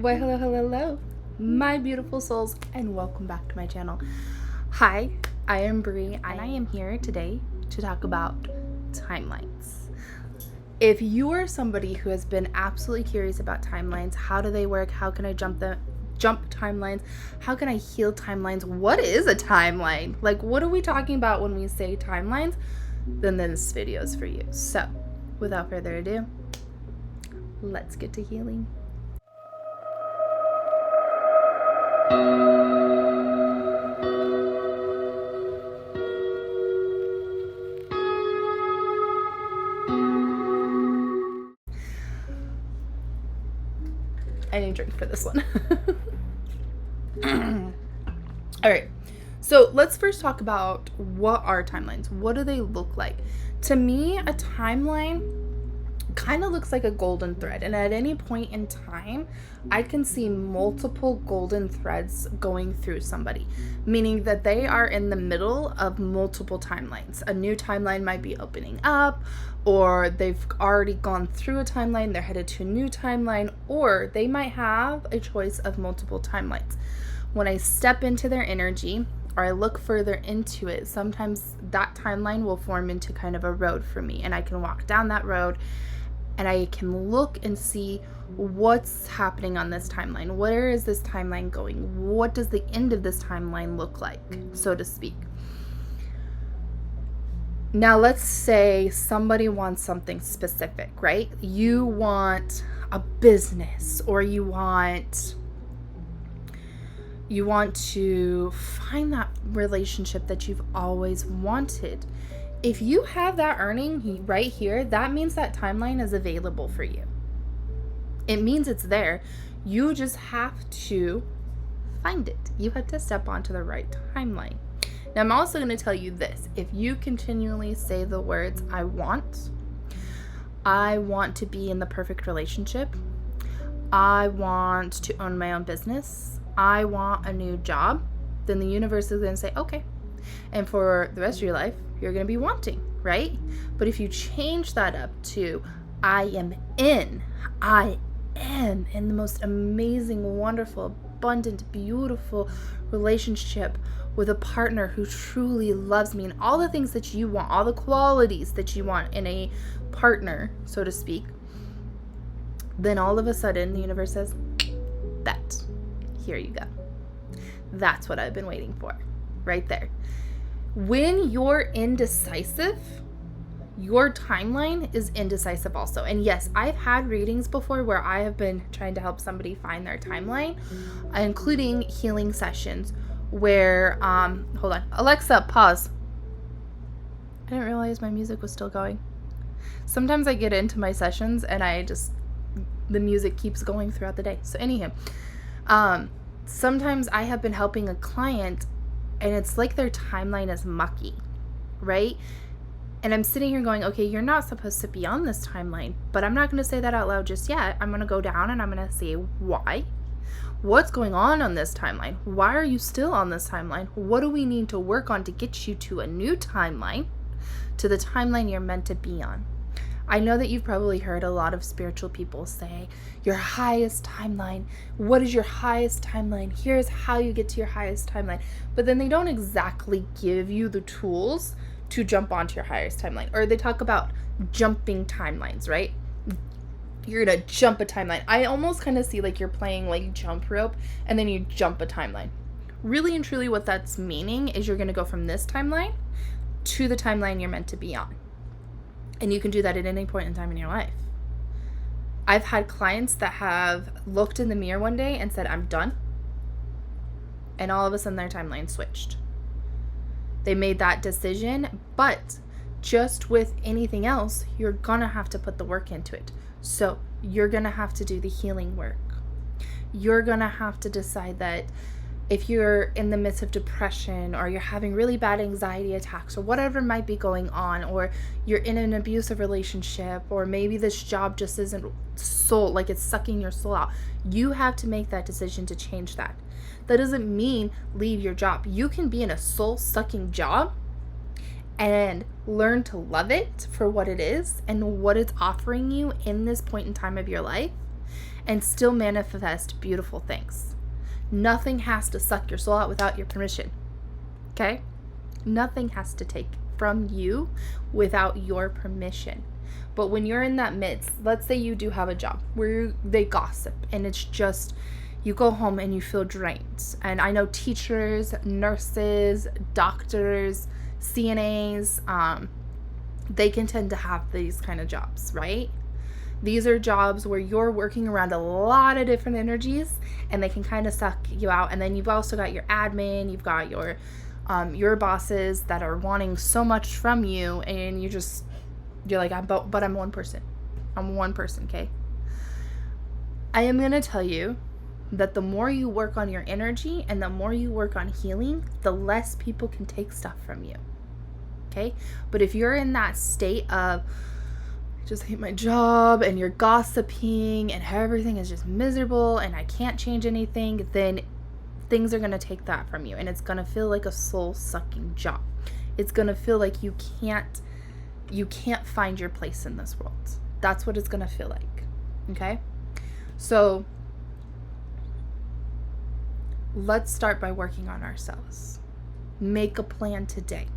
Why, hello, my beautiful souls, and welcome back to my channel. Hi, I am Bree, and I am here today to talk about timelines. If you are somebody who has been absolutely curious about timelines, how do they work? How can I jump timelines? How can I heal timelines? What is a timeline? Like, what are we talking about when we say timelines? Then this video is for you. So, without further ado, let's get to healing. I need a drink for this one. All right. So let's first talk about what are timelines. What do they look like? To me, a timeline kind of looks like a golden thread. And at any point in time, I can see multiple golden threads going through somebody, meaning that they are in the middle of multiple timelines. A new timeline might be opening up, or they've already gone through a timeline, they're headed to a new timeline, or they might have a choice of multiple timelines. When I step into their energy, or I look further into it, sometimes that timeline will form into kind of a road for me, and I can walk down that road and I can look and see what's happening on this timeline. Where is this timeline going? What does the end of this timeline look like, so to speak? Now, let's say somebody wants something specific, right? You want a business, or you want to find that relationship that you've always wanted. If you have that earning right here, that means that timeline is available for you. It means it's there. You just have to find it. You have to step onto the right timeline. Now, I'm also going to tell you this. If you continually say the words, I want to be in the perfect relationship, I want to own my own business, I want a new job, then the universe is going to say, okay. And for the rest of your life, you're going to be wanting, right? But if you change that up to, I am in the most amazing, wonderful, abundant, beautiful relationship with a partner who truly loves me, and all the things that you want, all the qualities that you want in a partner, so to speak, then all of a sudden the universe says, that, here you go. That's what I've been waiting for, right there. When you're indecisive, your timeline is indecisive also. And yes, I've had readings before where I have been trying to help somebody find their timeline, including healing sessions where, hold on, Alexa, pause. I didn't realize my music was still going. Sometimes I get into my sessions and the music keeps going throughout the day. So anyhow, sometimes I have been helping a client and it's like their timeline is mucky, right? And I'm sitting here going, okay, you're not supposed to be on this timeline, but I'm not going to say that out loud just yet. I'm going to go down and I'm going to say why. What's going on this timeline? Why are you still on this timeline? What do we need to work on to get you to a new timeline, to the timeline you're meant to be on? I know that you've probably heard a lot of spiritual people say, your highest timeline. What is your highest timeline? Here's how you get to your highest timeline. But then they don't exactly give you the tools to jump onto your highest timeline. Or they talk about jumping timelines, right? You're going to jump a timeline. I almost kind of see like you're playing like jump rope and then you jump a timeline. Really and truly what that's meaning is you're going to go from this timeline to the timeline you're meant to be on. And you can do that at any point in time in your life. I've had clients that have looked in the mirror one day and said, I'm done. And all of a sudden their timeline switched. They made that decision, but just with anything else, you're gonna have to put the work into it. So you're gonna have to do the healing work. You're gonna have to decide that if you're in the midst of depression, or you're having really bad anxiety attacks, or whatever might be going on, or you're in an abusive relationship, or maybe this job just isn't soul, like it's sucking your soul out, you have to make that decision to change that. That doesn't mean leave your job. You can be in a soul-sucking job and learn to love it for what it is and what it's offering you in this point in time of your life, and still manifest beautiful things. Nothing has to suck your soul out without your permission. Okay? Nothing has to take from you without your permission. But when you're in that midst, let's say you do have a job where they gossip and it's just, you go home and you feel drained. And I know teachers, nurses, doctors, CNAs, they can tend to have these kind of jobs, right? These are jobs where you're working around a lot of different energies and they can kind of suck you out. And then you've also got your admin, you've got your bosses that are wanting so much from you, and you're like, but I'm one person. I'm one person, okay? I am going to tell you that the more you work on your energy and the more you work on healing, the less people can take stuff from you, okay? But if you're in that state of, I just hate my job, and you're gossiping and everything is just miserable and I can't change anything, then things are going to take that from you, and it's going to feel like a soul-sucking job. It's going to feel like you can't find your place in this world. That's what it's going to feel like. Okay? So let's start by working on ourselves. Make a plan today.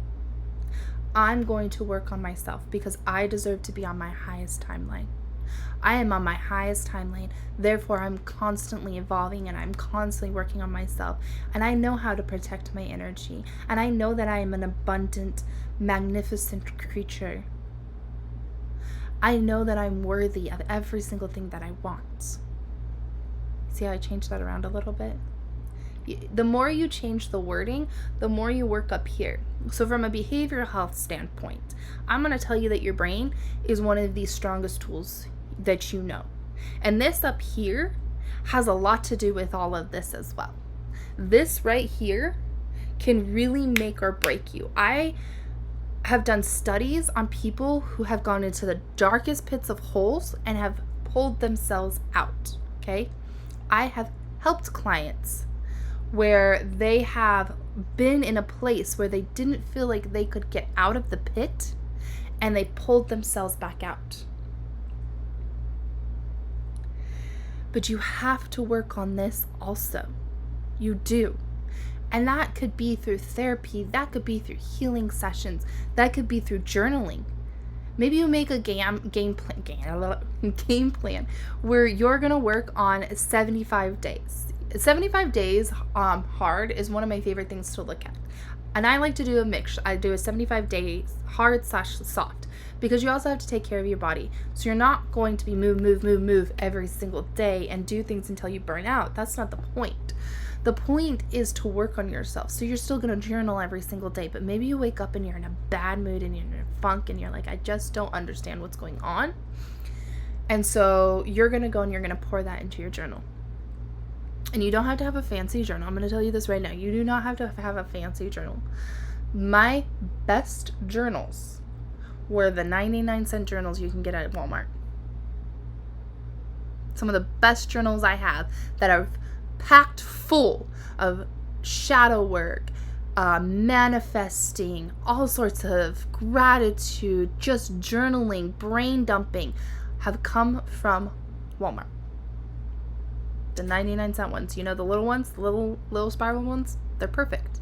I'm going to work on myself because I deserve to be on my highest timeline. I am on my highest timeline. Therefore, I'm constantly evolving and I'm constantly working on myself. And I know how to protect my energy. And I know that I am an abundant, magnificent creature. I know that I'm worthy of every single thing that I want. See how I changed that around a little bit? The more you change the wording, the more you work up here. So from a behavioral health standpoint, I'm going to tell you that your brain is one of the strongest tools that you know. And this up here has a lot to do with all of this as well. This right here can really make or break you. I have done studies on people who have gone into the darkest pits of holes and have pulled themselves out, okay? I have helped clients where they have been in a place where they didn't feel like they could get out of the pit, and they pulled themselves back out. But you have to work on this also. You do. And that could be through therapy, that could be through healing sessions, that could be through journaling. Maybe you make a game plan where you're going to work on 75 days. 75 days hard is one of my favorite things to look at. And I like to do a mix. I do a 75 days hard/soft because you also have to take care of your body. So you're not going to be move every single day and do things until you burn out. That's not the point. The point is to work on yourself. So you're still going to journal every single day, but maybe you wake up and you're in a bad mood and you're in a funk and you're like, I just don't understand what's going on. And so you're going to go and you're going to pour that into your journal. And you don't have to have a fancy journal. I'm going to tell you this right now. You do not have to have a fancy journal. My best journals were the 99-cent journals you can get at Walmart. Some of the best journals I have that are packed full of shadow work, manifesting, all sorts of gratitude, just journaling, brain dumping, have come from Walmart. The 99-cent ones, you know, the little ones, the little spiral ones, they're perfect.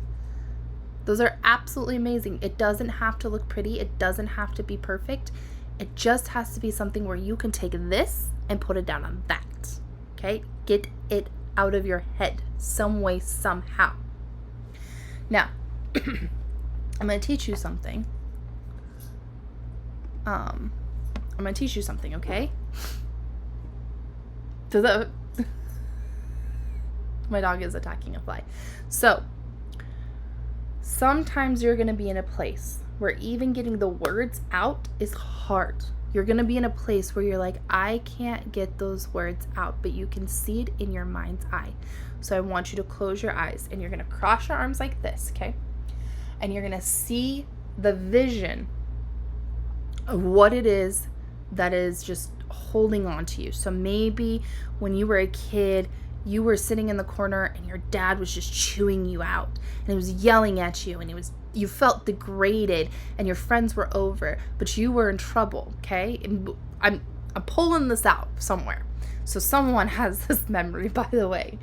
Those are absolutely amazing. It doesn't have to look pretty. It doesn't have to be perfect. It just has to be something where you can take this and put it down on that. Okay? Get it out of your head some way, somehow. Now, I'm going to teach you something. Okay? So my dog is attacking a fly. So, sometimes you're going to be in a place where even getting the words out is hard. You're going to be in a place where you're like, I can't get those words out, but you can see it in your mind's eye. So I want you to close your eyes and you're going to cross your arms like this, okay? And you're going to see the vision of what it is that is just holding on to you. So maybe when you were a kid, you were sitting in the corner and your dad was just chewing you out and he was yelling at you and you felt degraded and your friends were over, but you were in trouble, okay? And I'm pulling this out somewhere. So someone has this memory, by the way.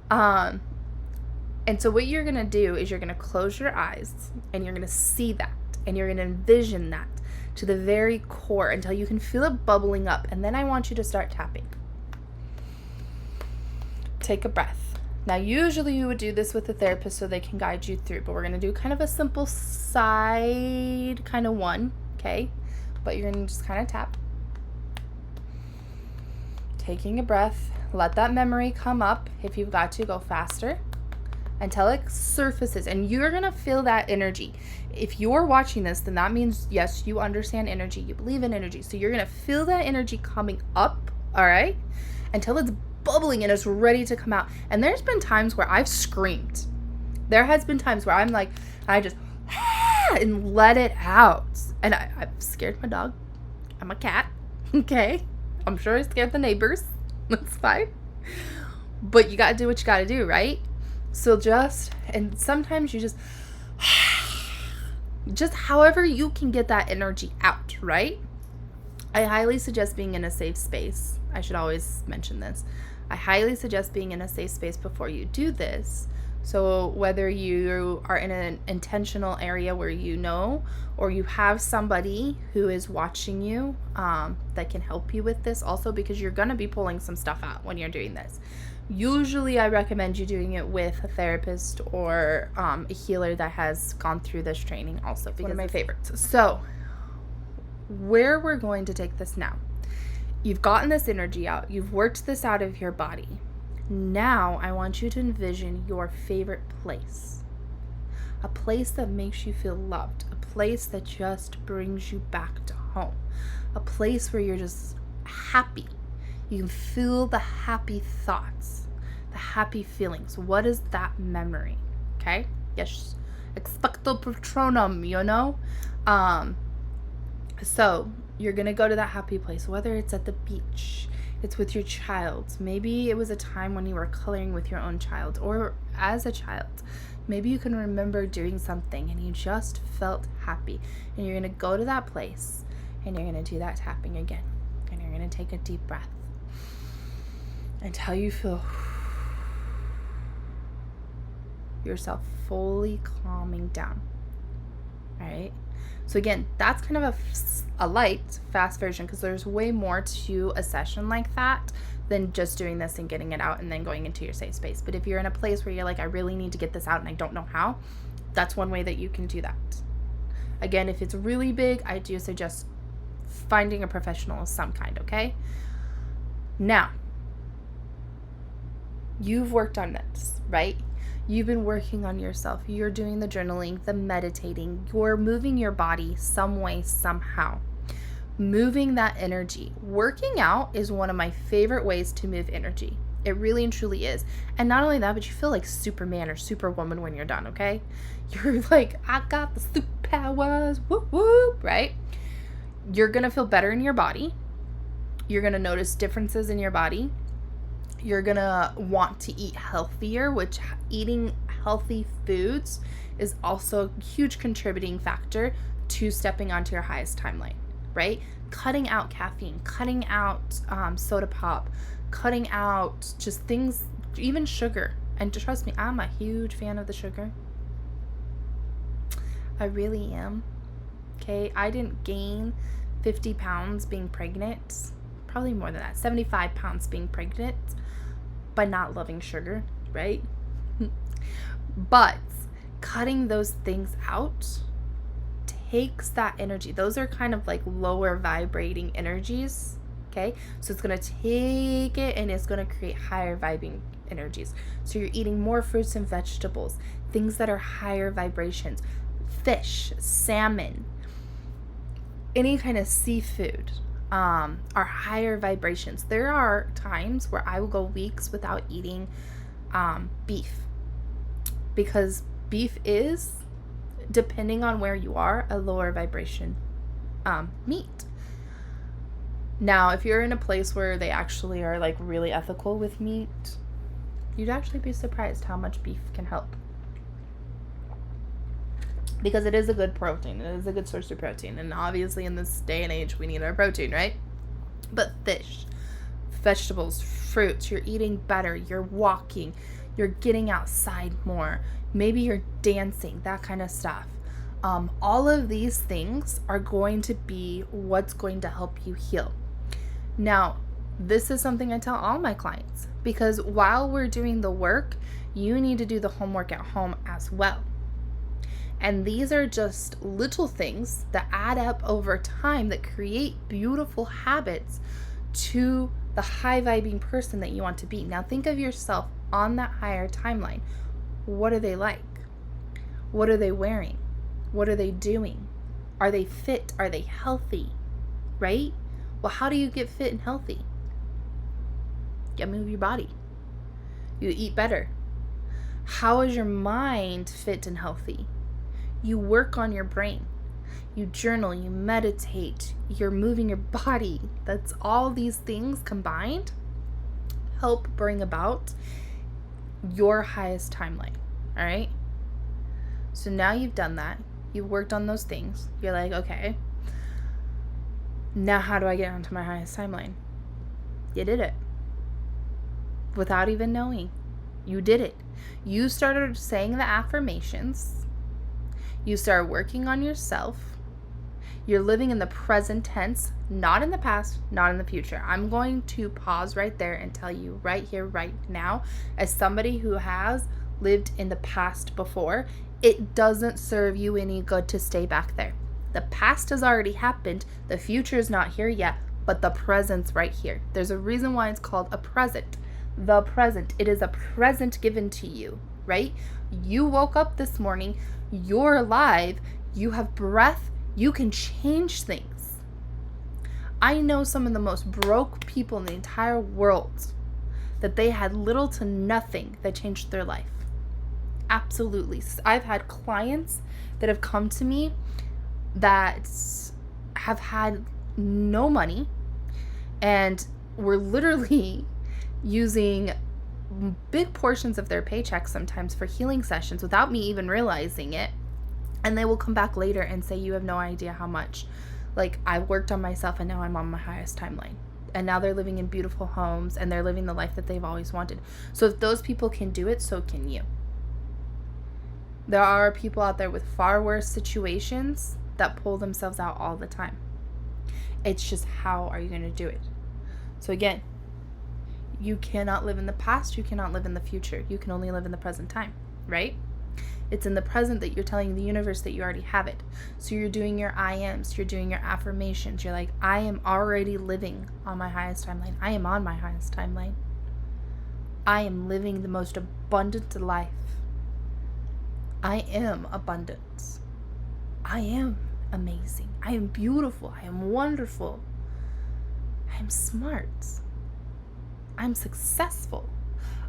And so what you're going to do is you're going to close your eyes and you're going to see that and you're going to envision that to the very core until you can feel it bubbling up. And then I want you to start tapping. Take a breath. Now, usually you would do this with a therapist so they can guide you through, but we're going to do kind of a simple side kind of one, okay? But you're going to just kind of tap. Taking a breath. Let that memory come up. If you've got to, go faster until it surfaces. And you're going to feel that energy. If you're watching this, then that means, yes, you understand energy. You believe in energy. So you're going to feel that energy coming up, all right? Until it's bubbling and it's ready to come out. And there's been times where I've screamed. There has been times where I'm like, I just and let it out. And I've scared my dog. I'm a cat. Okay. I'm sure I scared the neighbors. That's fine. But you got to do what you got to do, right? So and sometimes you just however you can get that energy out, right? I highly suggest being in a safe space. I should always mention this. I highly suggest being in a safe space before you do this. So whether you are in an intentional area where you know, or you have somebody who is watching you that can help you with this also, because you're going to be pulling some stuff out when you're doing this. Usually I recommend you doing it with a therapist or a healer that has gone through this training also, because one of my favorites. So where we're going to take this now. You've gotten this energy out. You've worked this out of your body. Now I want you to envision your favorite place. A place that makes you feel loved. A place that just brings you back to home. A place where you're just happy. You can feel the happy thoughts, the happy feelings. What is that memory? Okay? Yes. Expecto patronum, you know? So you're going to go to that happy place, whether it's at the beach, it's with your child. Maybe it was a time when you were coloring with your own child, or as a child. Maybe you can remember doing something and you just felt happy. And you're going to go to that place and you're going to do that tapping again. And you're going to take a deep breath until you feel yourself fully calming down. All right? So again, that's kind of a light, fast version, because there's way more to a session like that than just doing this and getting it out and then going into your safe space. But if you're in a place where you're like, I really need to get this out and I don't know how, that's one way that you can do that. Again, if it's really big, I do suggest finding a professional of some kind, okay? Now, you've worked on this, right? You've been working on yourself. You're doing the journaling, the meditating. You're moving your body some way, somehow. Moving that energy. Working out is one of my favorite ways to move energy. It really and truly is. And not only that, but you feel like Superman or Superwoman when you're done, okay? You're like, I got the superpowers, whoop whoop, right? You're going to feel better in your body. You're going to notice differences in your body. You're going to want to eat healthier, which eating healthy foods is also a huge contributing factor to stepping onto your highest timeline, right? Cutting out caffeine, cutting out soda pop, cutting out just things, even sugar. And trust me, I'm a huge fan of the sugar. I really am. Okay, I didn't gain 50 pounds being pregnant. Probably more than that, 75 pounds being pregnant by not loving sugar, right? But cutting those things out takes that energy. Those are kind of like lower vibrating energies, okay? So it's going to take it and it's going to create higher vibing energies. So you're eating more fruits and vegetables, things that are higher vibrations, fish, salmon, any kind of seafood. Are higher vibrations. There are times where I will go weeks without eating beef, because beef is, depending on where you are, a lower vibration meat. Now, if you're in a place where they actually are like really ethical with meat, you'd actually be surprised how much beef can help. Because it is a good protein. It is a good source of protein. And obviously in this day and age, we need our protein, right? But fish. vegetables, fruits, you're eating better, you're walking, you're getting outside more, maybe you're dancing, that kind of stuff. All of these things are going to be what's going to help you heal. Now, this is something I tell all my clients, because while we're doing the work, you need to do the homework at home as well. And these are just little things that add up over time that create beautiful habits to the high vibing person that you want to be. Now think of yourself on that higher timeline. What are they like? What are they wearing? What are they doing? Are they fit? Are they healthy? Right? Well, how do you get fit and healthy? You move your body. You eat better. How is your mind fit and healthy? You work on your brain. You journal, you meditate, you're moving your body. That's all these things combined help bring about your highest timeline. All right? So now you've done that. You've worked on those things. You're like, okay, now how do I get onto my highest timeline? You did it. Without even knowing. You did it. You started saying the affirmations. You started working on yourself. You're living in the present tense, not in the past, not in the future. I'm going to pause right there and tell you right here, right now, as somebody who has lived in the past before, it doesn't serve you any good to stay back there. The past has already happened. The future is not here yet, but the present's right here. There's a reason why it's called a present. The present. It is a present given to you, right? You woke up this morning. You're alive. You have breath. You can change things. I know some of the most broke people in the entire world that they had little to nothing that changed their life. Absolutely. I've had clients that have come to me that have had no money and were literally using big portions of their paycheck sometimes for healing sessions without me even realizing it. And they will come back later and say, you have no idea how much. Like, I worked on myself and now I'm on my highest timeline. And now they're living in beautiful homes and they're living the life that they've always wanted. So if those people can do it, so can you. There are people out there with far worse situations that pull themselves out all the time. It's just, how are you going to do it? So again, you cannot live in the past. You cannot live in the future. You can only live in the present time, right? It's in the present that you're telling the universe that you already have it. So you're doing your I ams, you're doing your affirmations. You're like, I am already living on my highest timeline. I am on my highest timeline. I am living the most abundant life. I am abundance. I am amazing. I am beautiful. I am wonderful. I am smart. I'm successful.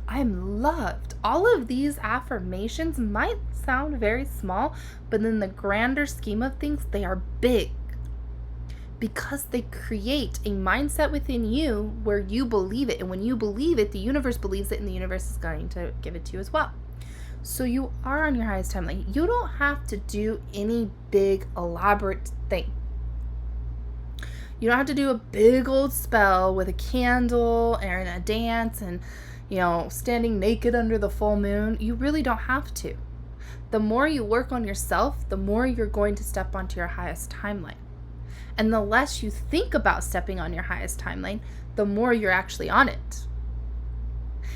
I'm loved. All of these affirmations might sound very small, but in the grander scheme of things, they are big because they create a mindset within you where you believe it. And when you believe it, the universe believes it, and the universe is going to give it to you as well. So you are on your highest timeline. You don't have to do any big, elaborate thing. You don't have to do a big old spell with a candle and a dance and, standing naked under the full moon. You really don't have to. The more you work on yourself, the more you're going to step onto your highest timeline. And the less you think about stepping on your highest timeline, the more you're actually on it.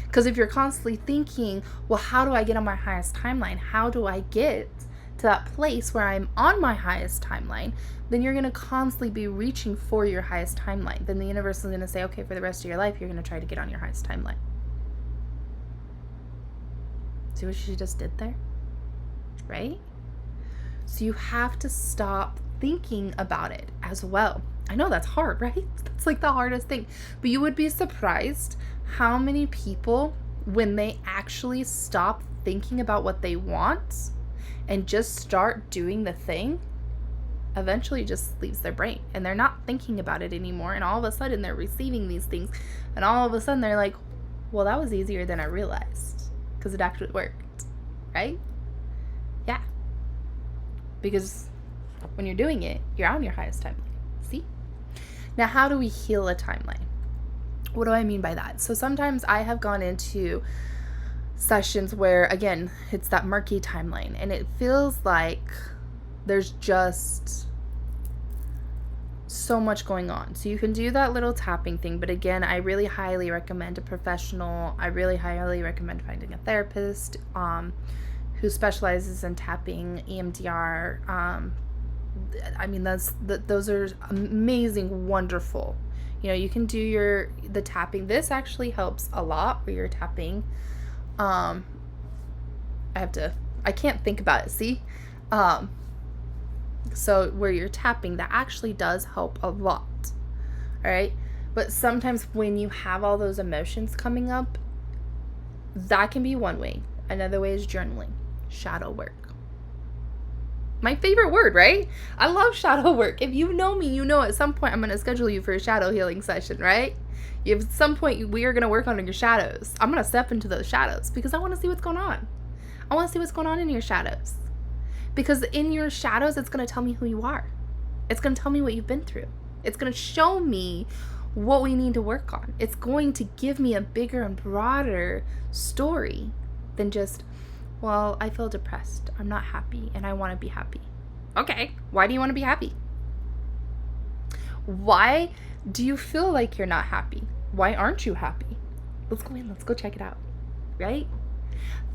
Because if you're constantly thinking, well, how do I get on my highest timeline? How do I get to that place where I'm on my highest timeline? Then you're going to constantly be reaching for your highest timeline. Then the universe is going to say, okay, for the rest of your life, you're going to try to get on your highest timeline. See what she just did there? Right? So you have to stop thinking about it as well. I know that's hard, right? That's like the hardest thing. But you would be surprised how many people, when they actually stop thinking about what they want and just start doing the thing, eventually just leaves their brain and they're not thinking about it anymore. And all of a sudden they're receiving these things. And all of a sudden they're like, well, that was easier than I realized because it actually worked, right? Yeah. Because when you're doing it, you're on your highest timeline. See? Now, how do we heal a timeline? What do I mean by that? So sometimes I have gone into sessions where, again, it's that murky timeline, and it feels like there's just so much going on. So you can do that little tapping thing, but again, I really highly recommend a professional. I really highly recommend finding a therapist who specializes in tapping, EMDR. I mean, those are amazing, wonderful. You can do the tapping. This actually helps a lot where you're tapping. I can't think about it. See? So where you're tapping, that actually does help a lot. All right. But sometimes when you have all those emotions coming up, that can be one way. Another way is journaling, shadow work. My favorite word, right? I love shadow work. If you know me, you know at some point I'm going to schedule you for a shadow healing session, right? At some point we are going to work on your shadows. I'm going to step into those shadows because I want to see what's going on. I want to see what's going on in your shadows. Because in your shadows, it's going to tell me who you are. It's going to tell me what you've been through. It's going to show me what we need to work on. It's going to give me a bigger and broader story than just, well, I feel depressed. I'm not happy and I want to be happy. Okay, why do you want to be happy? Why do you feel like you're not happy? Why aren't you happy? Let's go in. Let's go check it out, right?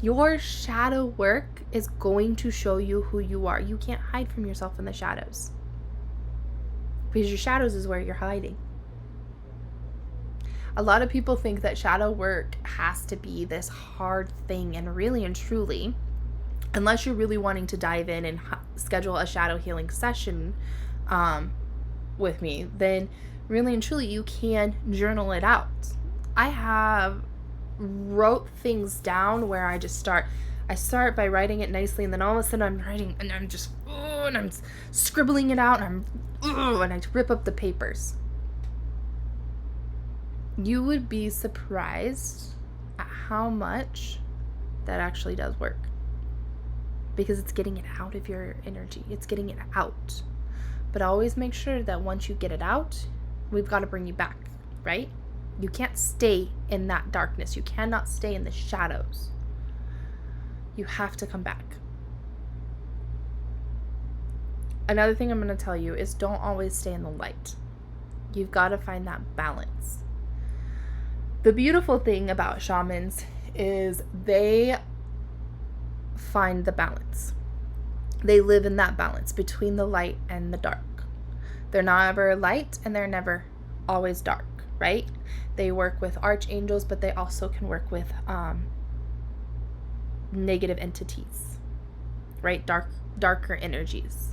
Your shadow work is going to show you who you are. You can't hide from yourself in the shadows because your shadows is where you're hiding. A lot of people think that shadow work has to be this hard thing, and really and truly, unless you're really wanting to dive in and schedule a shadow healing session with me, then really and truly you can journal it out. I have wrote things down where I start by writing it nicely, and then all of a sudden I'm writing and I'm just and I'm scribbling it out, and I rip up the papers. You would be surprised at how much that actually does work, because it's getting it out of your energy. It's getting it out. But always make sure that once you get it out, we've got to bring you back, right? You can't stay in that darkness. You cannot stay in the shadows. You have to come back. Another thing I'm going to tell you is don't always stay in the light. You've got to find that balance. The beautiful thing about shamans is they find the balance. They live in that balance between the light and the dark. They're not ever light and they're never always dark, right? They work with archangels, but they also can work with negative entities, right? Darker energies.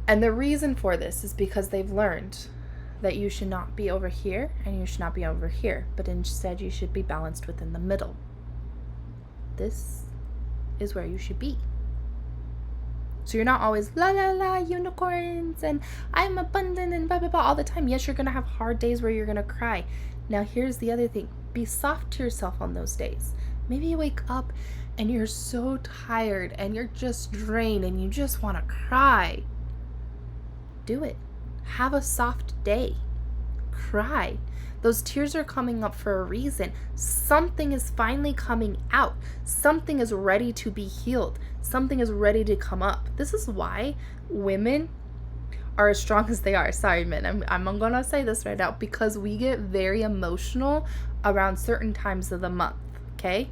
And the reason for this is because they've learned that you should not be over here and you should not be over here, but instead you should be balanced within the middle. This is where you should be. So you're not always la la la unicorns and I'm abundant and blah blah blah all the time. Yes, you're gonna have hard days where you're gonna cry. Now here's the other thing. Be soft to yourself on those days. Maybe you wake up and you're so tired and you're just drained and you just want to cry. Do it. Have a soft day. Cry. Those tears are coming up for a reason. Something is finally coming out. Something is ready to be healed. Something is ready to come up. This is why women are as strong as they are. Sorry, men. I'm going to say this right now because we get very emotional around certain times of the month, okay?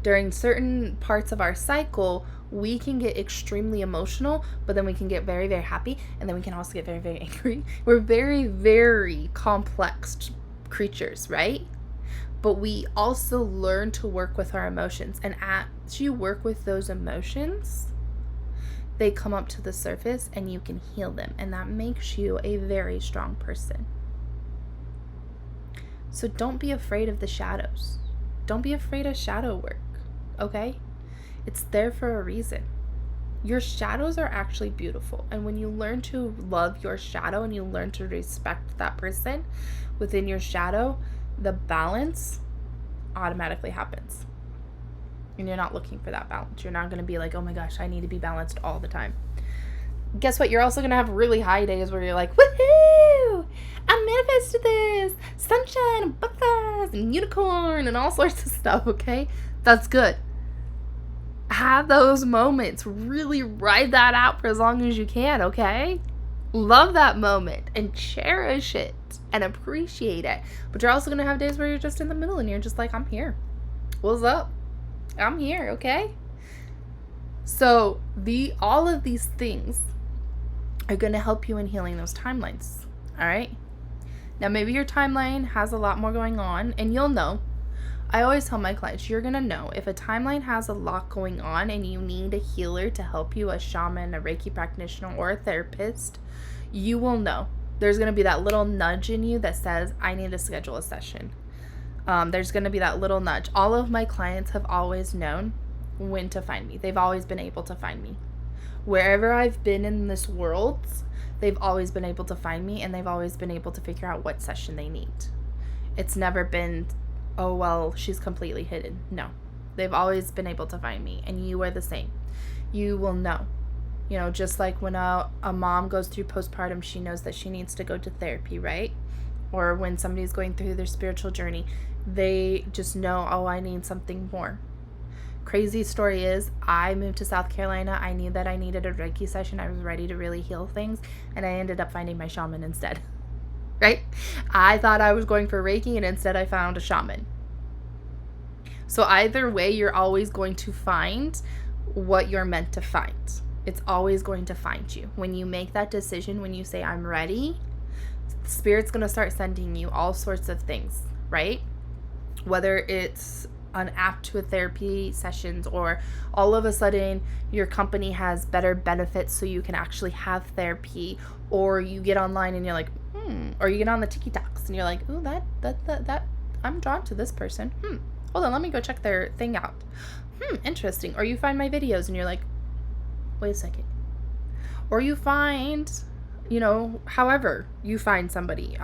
During certain parts of our cycle, we can get extremely emotional, but then we can get very, very happy, and then we can also get very, very angry. We're very, very complex creatures, right? But we also learn to work with our emotions, and as you work with those emotions, they come up to the surface and you can heal them, and that makes you a very strong person. So don't be afraid of the shadows. Don't be afraid of shadow work, okay? It's there for a reason. Your shadows are actually beautiful. And when you learn to love your shadow and you learn to respect that person within your shadow, the balance automatically happens. And you're not looking for that balance. You're not going to be like, oh my gosh, I need to be balanced all the time. Guess what? You're also going to have really high days where you're like, woohoo! I manifested this sunshine and butterflies and unicorn and all sorts of stuff, okay? That's good. Have those moments. Really ride that out for as long as you can, okay? Love that moment and cherish it and appreciate it. But you're also going to have days where you're just in the middle and you're just like, I'm here. What's up? I'm here, okay? So all of these things are going to help you in healing those timelines, all right? Now, maybe your timeline has a lot more going on, and you'll know. I always tell my clients, you're going to know if a timeline has a lot going on and you need a healer to help you, a shaman, a Reiki practitioner, or a therapist, you will know. There's going to be that little nudge in you that says, I need to schedule a session. There's going to be that little nudge. All of my clients have always known when to find me. They've always been able to find me. Wherever I've been in this world, they've always been able to find me, and they've always been able to figure out what session they need. It's never been, oh, well, she's completely hidden. No. They've always been able to find me, and you are the same. You will know. You know, just like when a mom goes through postpartum, she knows that she needs to go to therapy, right? Or when somebody's going through their spiritual journey, they just know, oh, I need something more. Crazy story is, I moved to South Carolina. I knew that I needed a Reiki session. I was ready to really heal things, and I ended up finding my shaman instead. Right? I thought I was going for Reiki, and instead I found a shaman. So either way, you're always going to find what you're meant to find. It's always going to find you. When you make that decision, when you say, I'm ready, Spirit's going to start sending you all sorts of things, right? Whether it's an app to a therapy sessions, or all of a sudden your company has better benefits so you can actually have therapy, or you get online and you're like, or you get on the TikToks and you're like, ooh, that I'm drawn to this person. Hold on, let me go check their thing out. Interesting. Or you find my videos and you're like, wait a second. Or you find, however you find somebody,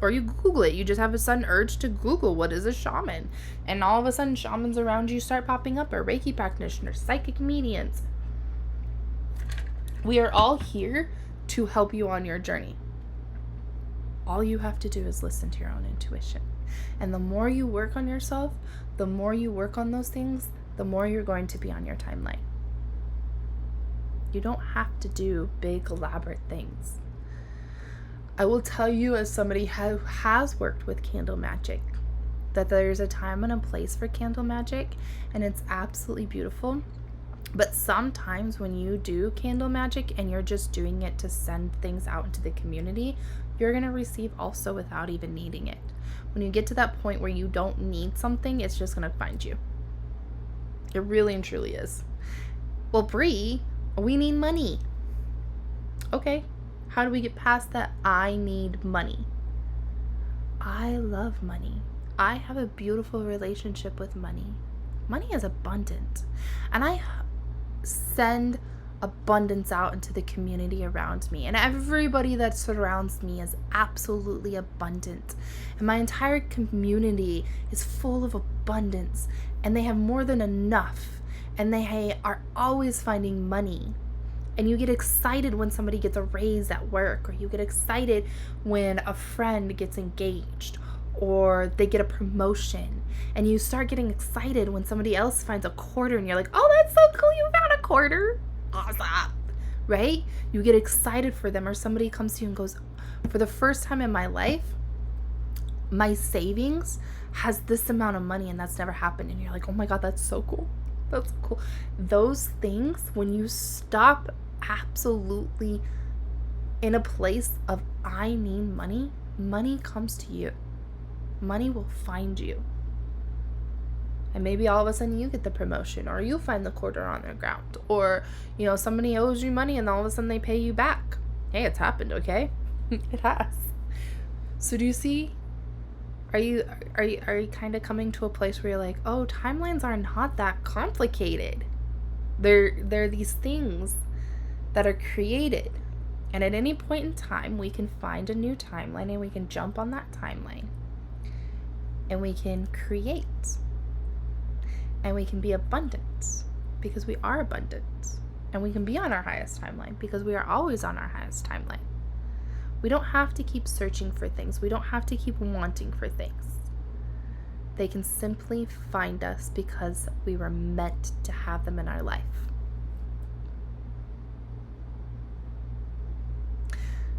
or you Google it. You just have a sudden urge to Google what is a shaman. And all of a sudden shamans around you start popping up, or Reiki practitioners, psychic mediums. We are all here to help you on your journey. All you have to do is listen to your own intuition. And the more you work on yourself, the more you work on those things, the more you're going to be on your timeline. You don't have to do big, elaborate things. I will tell you, as somebody who has worked with candle magic, that there's a time and a place for candle magic, and it's absolutely beautiful. But sometimes when you do candle magic and you're just doing it to send things out into the community, you're going to receive also without even needing it. When you get to that point where you don't need something, it's just going to find you. It really and truly is. Well, Bree, we need money. Okay. How do we get past that? I need money. I love money. I have a beautiful relationship with money. Money is abundant. And I send abundance out into the community around me. And everybody that surrounds me is absolutely abundant. And my entire community is full of abundance. And they have more than enough. And they are always finding money. And you get excited when somebody gets a raise at work, or you get excited when a friend gets engaged, or they get a promotion. And you start getting excited when somebody else finds a quarter and you're like, oh, that's so cool, you found a quarter. Awesome. Right? You get excited for them, or somebody comes to you and goes, for the first time in my life, my savings has this amount of money, and that's never happened. And you're like, oh my God, that's so cool. That's cool. Those things, when you stop absolutely in a place of I need money, money comes to you. Money will find you. And maybe all of a sudden you get the promotion, or you find the quarter on the ground, or somebody owes you money and all of a sudden they pay you back. Hey, it's happened, okay? It has. So do you see? Are you kind of coming to a place where you're like, oh, timelines are not that complicated. They're these things that are created. And at any point in time, we can find a new timeline, and we can jump on that timeline. And we can create. And we can be abundant, because we are abundant. And we can be on our highest timeline, because we are always on our highest timeline. We don't have to keep searching for things. We don't have to keep wanting for things. They can simply find us because we were meant to have them in our life.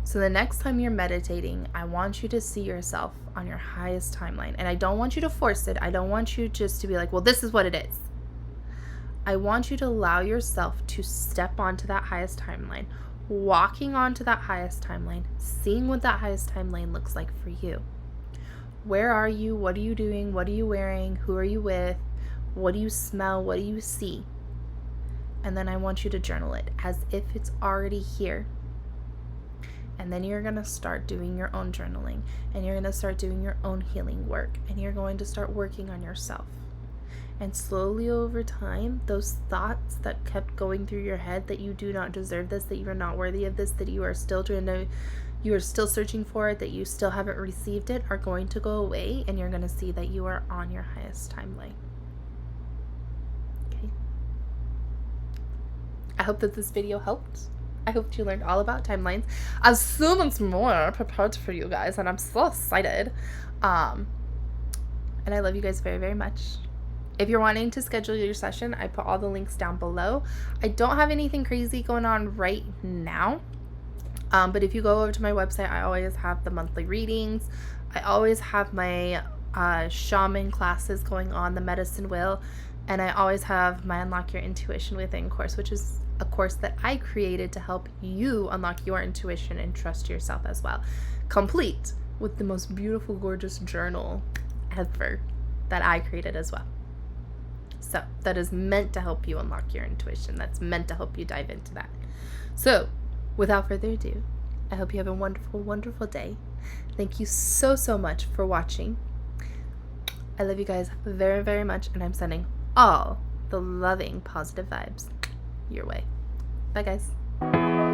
So the next time you're meditating, I want you to see yourself on your highest timeline. And I don't want you to force it. I don't want you just to be like, well, this is what it is. I want you to allow yourself to step onto that highest timeline, walking onto that highest timeline, seeing what that highest timeline looks like for you. Where are you? What are you doing? What are you wearing? Who are you with? What do you smell? What do you see? And then I want you to journal it as if it's already here. And then you're going to start doing your own journaling, and you're going to start doing your own healing work, and you're going to start working on yourself. And slowly over time, those thoughts that kept going through your head that you do not deserve this, that you are not worthy of this, that you are still searching for it, that you still haven't received it, are going to go away, and you're going to see that you are on your highest timeline. Okay. I hope that this video helped. I hope you learned all about timelines. I have so much more prepared for you guys, and I'm so excited. And I love you guys very, very much. If you're wanting to schedule your session, I put all the links down below. I don't have anything crazy going on right now. But if you go over to my website, I always have the monthly readings. I always have my shaman classes going on, the medicine wheel. And I always have my Unlock Your Intuition Within course, which is a course that I created to help you unlock your intuition and trust yourself as well. Complete with the most beautiful, gorgeous journal ever that I created as well. So that is meant to help you unlock your intuition. That's meant to help you dive into that. So without further ado, I hope you have a wonderful, wonderful day. Thank you so, so much for watching. I love you guys very, very much, and I'm sending all the loving, positive vibes your way. Bye, guys.